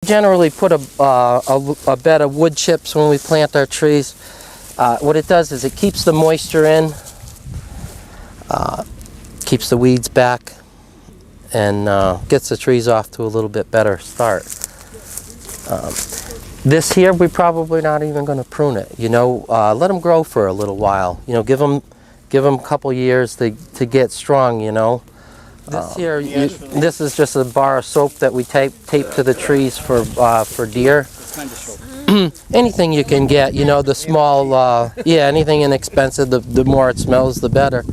generally put a bed of wood chips when we plant our trees. What it does is it keeps the moisture in, keeps the weeds back, and gets the trees off to a little bit better start. This here, we're probably not even going to prune it. You know, let them grow for a little while. You know, give them a couple years to get strong. You know. This here, this is just a bar of soap that we tape to the trees for deer. Anything you can get, you know, the small, yeah, anything inexpensive, the more it smells, the better.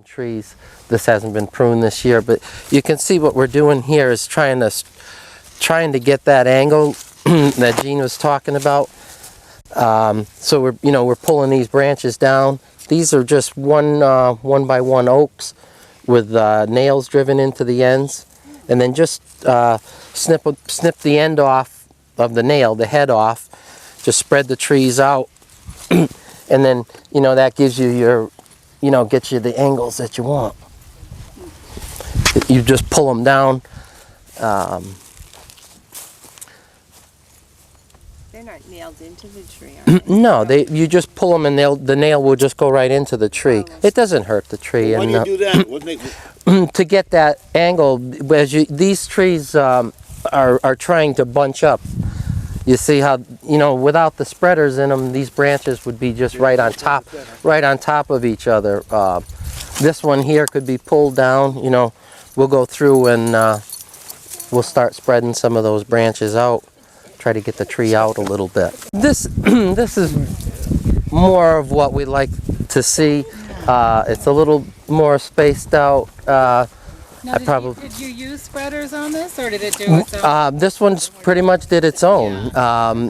Trees, this hasn't been pruned this year, but you can see what we're doing here is trying to get that angle that Gene was talking about. So we're pulling these branches down. These are just one by one oaks with nails driven into the ends, and then just snip the end off of the nail, the head off. Just spread the trees out, and then that gives you your, gets you the angles that you want. You just pull them down. They're not nailed into the tree, are they? No, you just pull them and the nail will just go right into the tree. It doesn't hurt the tree. Well, why do you do that? What to get that angle, these trees are trying to bunch up. You see how, without the spreaders in them, these branches would be just right on top of each other. This one here could be pulled down. We'll go through and we'll start spreading some of those branches out. Try to get the tree out a little bit. This is more of what we like to see. It's a little more spaced out. Now, did you use spreaders on this, or did it do its own? This one's pretty much did its own.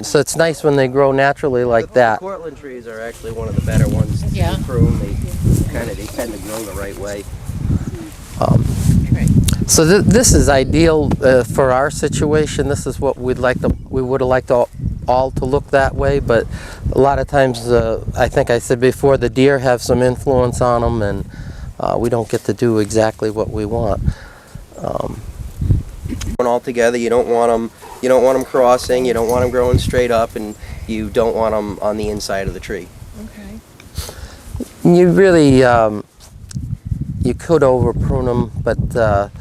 So it's nice when they grow naturally like that. The Cortland trees are actually one of the better ones to prune. They tend to grow the right way. So this is ideal for our situation. This is what we would have liked all to look that way, but a lot of times, I think I said before, the deer have some influence on them, and we don't get to do exactly what we want. All together, you don't want them crossing, you don't want them growing straight up, and you don't want them on the inside of the tree. Okay. You really, you could over prune them, but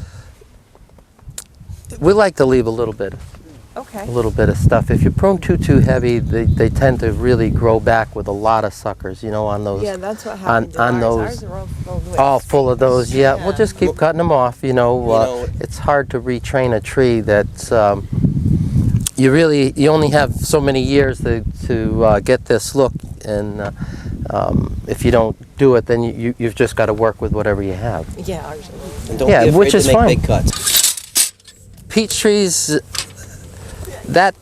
we like to leave a little bit of stuff. If you prune too heavy, they tend to really grow back with a lot of suckers, on those. Yeah, that's what happened on ours. those. Ours are all full of those. Yeah, we'll just keep cutting them off. It's hard to retrain a tree that's. You only have so many years to get this look, and if you don't do it, then you've just got to work with whatever you have. Yeah, and don't be afraid which is to make fine. Big cuts. Peach trees, that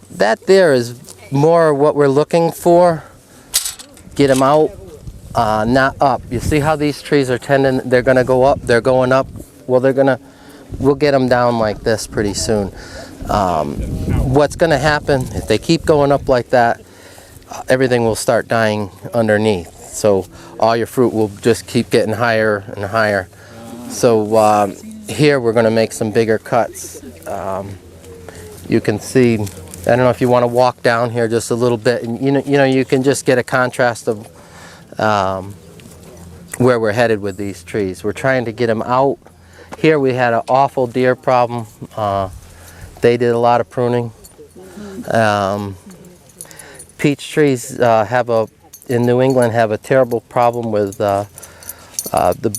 there is more what we're looking for. Get them out, not up. You see how these trees are they're going to go up, they're going up. Well, we'll get them down like this pretty soon. What's going to happen, if they keep going up like that, everything will start dying underneath. So all your fruit will just keep getting higher and higher. So here we're going to make some bigger cuts. You can see, I don't know if you want to walk down here just a little bit, and you can just get a contrast of where we're headed with these trees. We're trying to get them out. Here we had an awful deer problem. They did a lot of pruning. Peach trees in New England have a terrible problem with the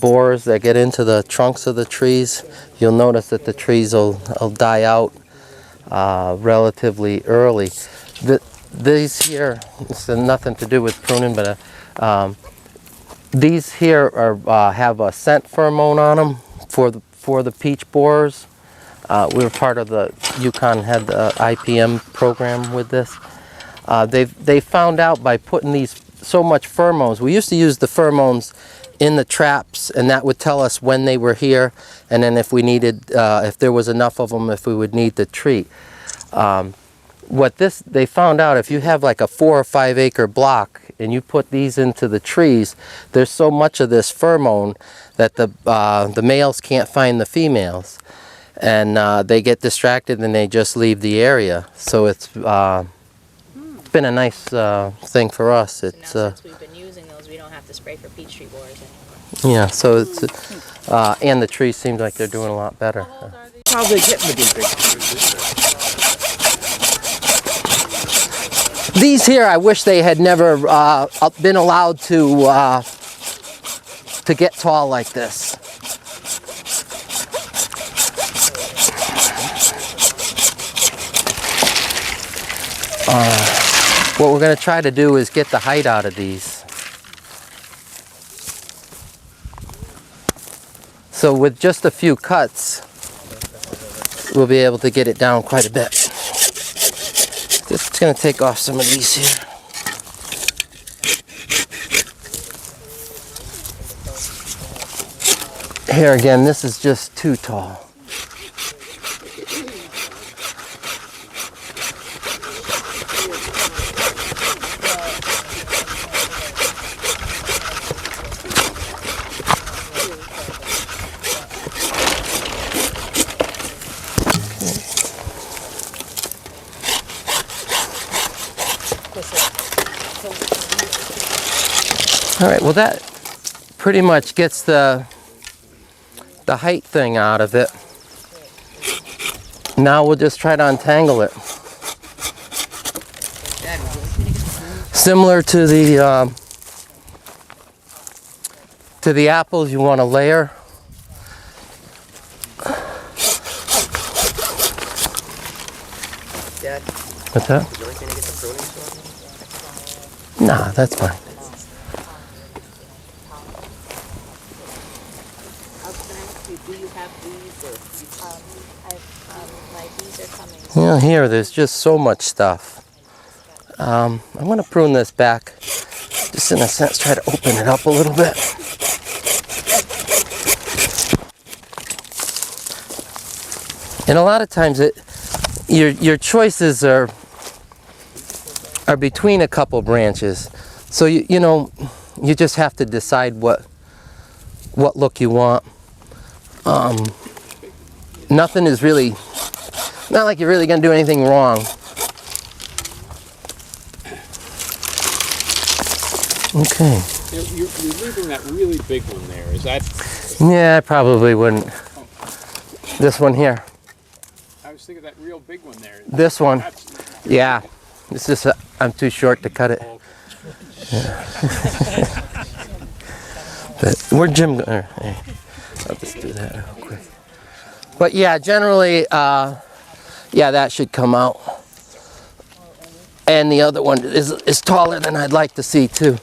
borers that get into the trunks of the trees. You'll notice that the trees will die out relatively early. These here, this has nothing to do with pruning, but these here have a scent pheromone on them for the peach borers. We were part of the Yukon had the IPM program with this. They found out by putting so much pheromones. We used to use the pheromones in the traps, and that would tell us when they were here, and then if we needed, if there was enough of them, if we would need to treat. They found out, if you have like a 4 or 5 acre block and you put these into the trees, there's so much of this pheromone that the males can't find the females. and they get distracted and they just leave the area. So it's been a nice thing for us. So It's now since we've been using those, we don't have to spray for peach tree borers anymore. yeah. So it's and the trees seem like they're doing a lot better. Probably getting the big. These here, I wish they had never been allowed to get tall like this. What we're going to try to do is get the height out of these. So with just a few cuts, we'll be able to get it down quite a bit. Just going to take off some of these here. Here again, this is just too tall. All right, well that pretty much gets the height thing out of it. Now we'll just try to untangle it. Similar to the apples, you want to layer. Dad, What's that? is there anything to get the pruning stuff? Nah, that's fine. Do you have these or? My bees are coming. Yeah, here, there's just so much stuff. I'm going to prune this back, just in a sense, try to open it up a little bit. And a lot of times, your choices are between a couple branches. So you know, you just have to decide what look you want. Nothing is really, not like you're really going to do anything wrong. Okay. You're leaving that really big one there. Is that? Yeah, I probably wouldn't. This one here. I was thinking that real big one there. This one. That's, Yeah. It's just I'm too short to cut it. But where'd Jim go? Hey, I'll just do that real quick. But yeah, generally, yeah, that should come out. And the other one is taller than I'd like to see too.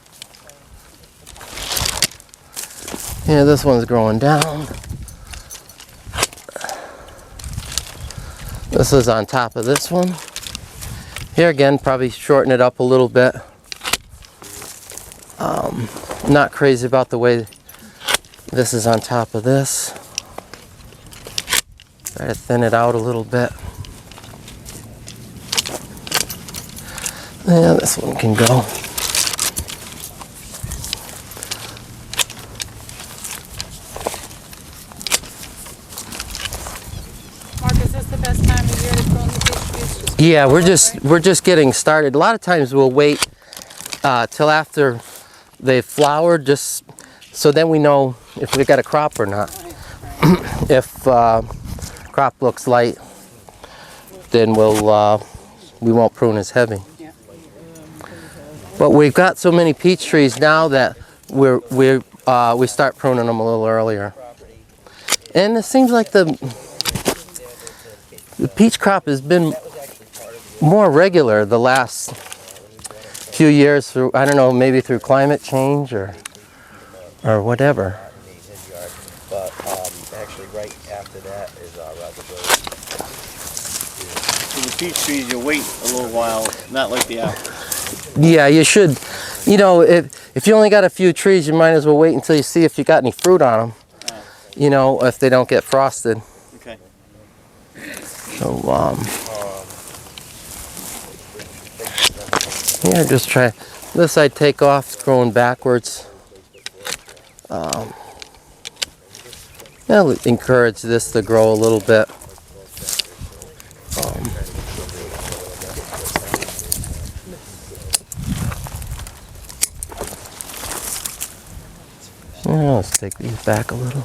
Yeah, this one's growing down. This is on top of this one. Here again, probably shorten it up a little bit. Not crazy about the way this is on top of this. Try to thin it out a little bit. Yeah, this one can go. Mark, is this the best time of year to prune the peach trees? Yeah, we're just getting started. A lot of times we'll wait till after they've flowered, just so then we know if we got a crop or not. If crop looks light, then we won't prune as heavy. But we've got so many peach trees now that we start pruning them a little earlier. And it seems like the peach crop has been more regular the last few years through, I don't know, maybe through climate change or whatever. But actually, right after that is raspberry. So the peach trees, you wait a little while, not like the apple. Yeah, you should. You know, if you only got a few trees, you might as well wait until you see if you got any fruit on them. You know, if they don't get frosted. Okay. So, yeah, just try. This I take off, going backwards. I'll encourage this to grow a little bit. Yeah, let's take these back a little.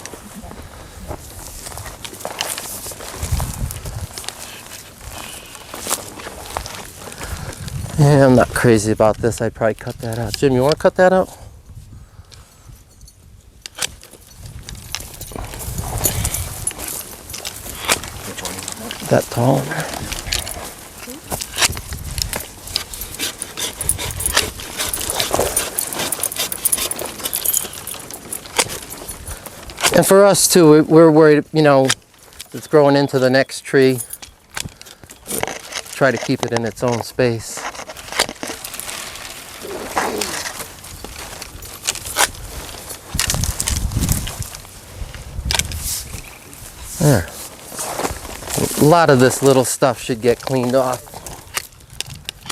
Yeah, I'm not crazy about this. I'd probably cut that out. Jim, you want to cut that out? That tall one there. And for us too, we're worried, you know, it's growing into the next tree. Try to keep it in its own space. There. A lot of this little stuff should get cleaned off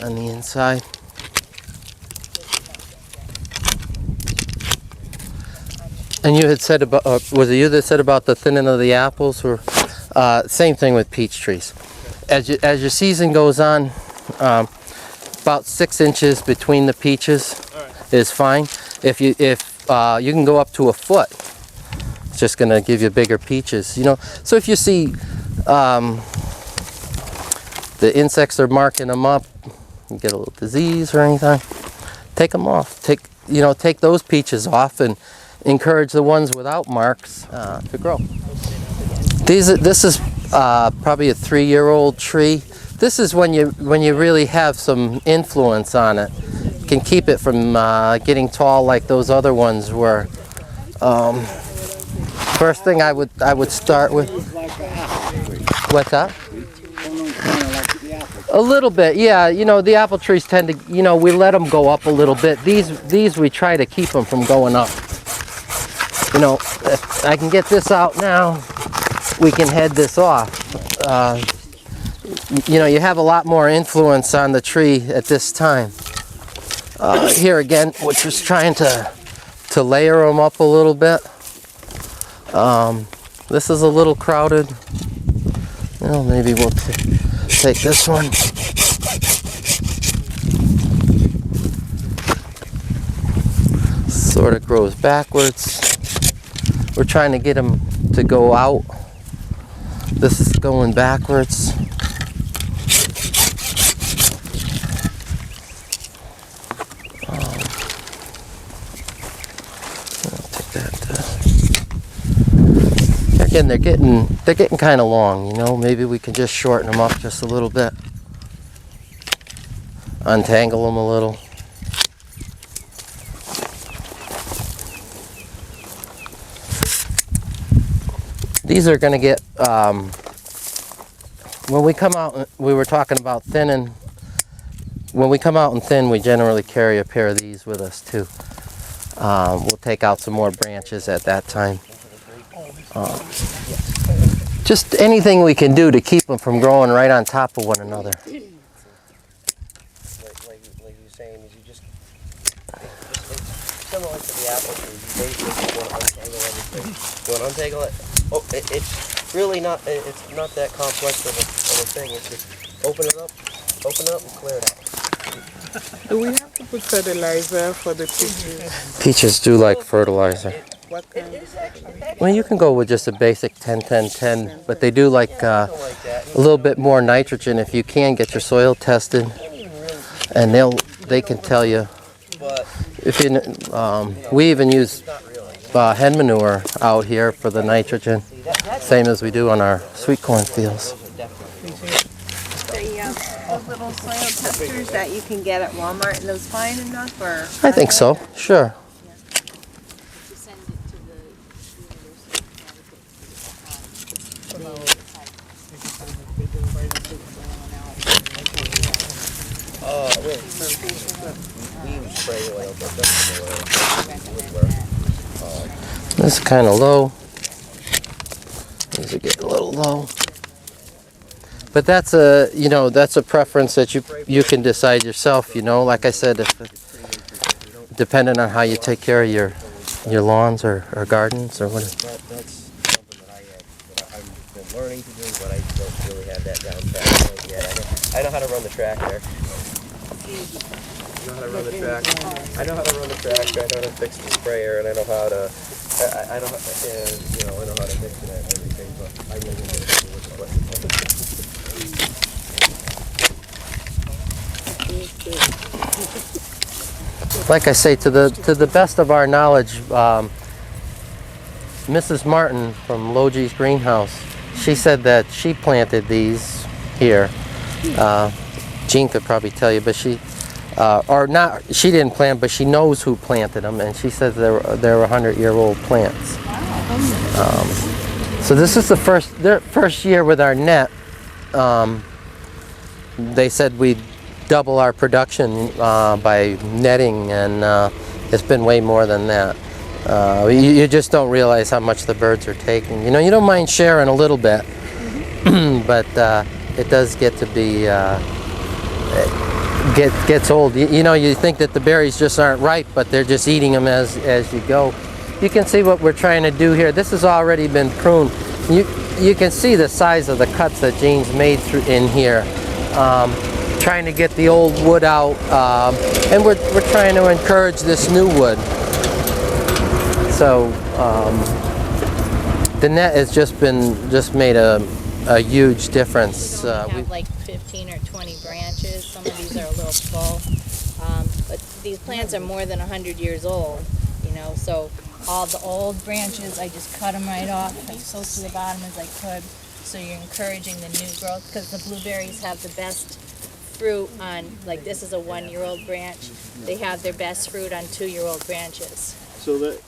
on the inside. And you had said about, was it you that said about the thinning of the apples? Or same thing with peach trees. As your season goes on, about 6 inches between the peaches is fine. If you can go up to a foot, it's just gonna give you bigger peaches. You know, so if you see the insects are marking them up, you get a little disease or anything, take them off. Take those peaches off and encourage the ones without marks to grow. This is probably a 3-year-old tree. This is when you really have some influence on it. You can keep it from getting tall like those other ones were. First thing I would start with. What's that? A little bit, yeah. You know, the apple trees tend to, you know, we let them go up a little bit. These we try to keep them from going up. You know, if I can get this out now, we can head this off. You know, you have a lot more influence on the tree at this time. Here again, we're just trying to layer them up a little bit. This is a little crowded. Well, maybe we'll take this one. Sort of grows backwards. We're trying to get them to go out. This is going backwards. I'll take that. Again, they're getting kind of long. You know, maybe we can just shorten them up just a little bit. Untangle them a little. These are going to get, when we come out, we were talking about thinning. When we come out and thin, we generally carry a pair of these with us too. We'll take out some more branches at that time. Just anything we can do to keep them from growing right on top of one another. Like you're saying, is you just it's similar to the apple tree. You basically want to untangle everything. You want to untangle it. Oh, it's really not. It's not that complex of a thing. It's just open it up, and clear it out. Do we have to put fertilizer for the peaches? Peaches do like fertilizer. What kind? Well, you can go with just a basic 10-10-10, but they do like a little bit more nitrogen. If you can, get your soil tested, and they can tell you. If you, we even use hen manure out here for the nitrogen, same as we do on our sweet corn fields. The little soil testers that you can get at Walmart, and those fine enough, or? I think so. Sure. This is kind of low. These are getting a little low. But that's a preference that you can decide yourself. You know, like I said, depending on how you take care of your lawns or gardens or whatever. That's something that I've been learning to do, but I don't really have that down pat yet. I know how to run the track there. know how to run the tractor. I know how to run the tractor. I know how to fix the sprayer, and I know how to. I know, you know, I know how to mix it and everything, but I never know what. Like I say, to the best of our knowledge, Mrs. Martin from Logie's greenhouse, she said that she planted these here. Jean could probably tell you, but she, or not, she didn't plant, but she knows who planted them, and she says they were 100-year-old plants. So this is their first year with our net. They said we'd double our production by netting, and it's been way more than that. You just don't realize how much the birds are taking. You know, you don't mind sharing a little bit, but it does get to be, gets old. You know, you think that the berries just aren't ripe, but they're just eating them as you go. You can see what we're trying to do here. This has already been pruned. You can see the size of the cuts that Jean's made in here. Trying to get the old wood out, and we're trying to encourage this new wood. So the net has just made a huge difference. We have like 15 or 20 branches. Some of these are a little full, but these plants are more than 100 years old. You know, so all the old branches, I just cut them right off as close to the bottom as I could. So you're encouraging the new growth, because the blueberries have the best fruit on, like this is a 1-year-old branch. They have their best fruit on 2-year-old branches. So that